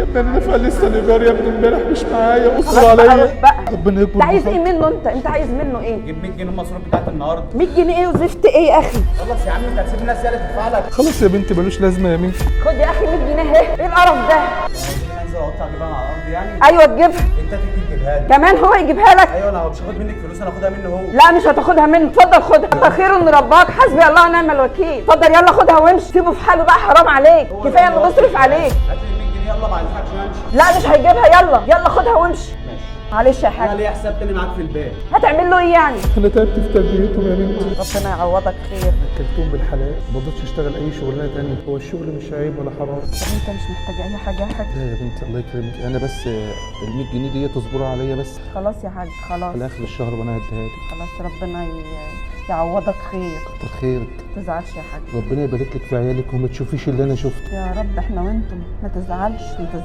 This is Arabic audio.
ابني انا دافع لسه الايجار يا ابني امبارح مش معايا، اصبر خلاص بقى، عليا. روح بقى. ربنا يكبر. انت عايز ايه منه؟ انت عايز منه ايه؟ جيب 100 جنيه المصروف بتاعت النهارده. 100 جنيه ايه وزفت ايه يا اخي؟ خلص يا عم، انت هتسيب الناس هي اللي تدفع لك. خلاص يا بنتي ملوش لازمه يا بنتي. خد يا اخي 100 جنيه اهي. ايه القرف ده؟ انزل اقطع اجيبها على الارض يعني. ايوه تجيبها. انت تيجي تجيبها لي. كمان هو يجيبها لك؟ ايوه، انا مش هاخد منك فلوس، انا هاخدها منه هو. لا مش هتاخدها منه، اتفضل خدها. انت خير ان رباك، حسبي الله ونعم الوكيل. اتفضل يلا خدها وامشي، سيبه في حاله بقى، حرام عليك، كفايه انه بيصرف عليك. هات لي 100 جنيه يلا، ما عايزكش امشي. لا مش هيجيبها، يلا خدها وامشي. ماشي. معلش يا انا حاج. ليا حساب تاني معاك في البيت. هتعمل له ايه يعني؟ انا تعبت في تربيتهم يا بنتي. ربنا يعوضك خير. اكلتهم بالحلال، ما رضيتش اشتغل اي شغلانه تانية. هو الشغل مش عيب ولا حرام. طب انت مش محتاج اي حاجه يا حاج؟ لا يا بنتي الله يكرمك، انا بس ال 100 جنيه دي تصبروا عليا بس. خلاص يا حاج خلاص. على اخر الشهر وانا هديها لك. خلاص ربنا يعوضك خير. كتر خيرك. ما تزعلش يا حاج. ربنا يبارك لك في عيالك وما تشوفيش اللي انا شفته. يا رب احنا وانتم. ما تزعلش ما تزعلش.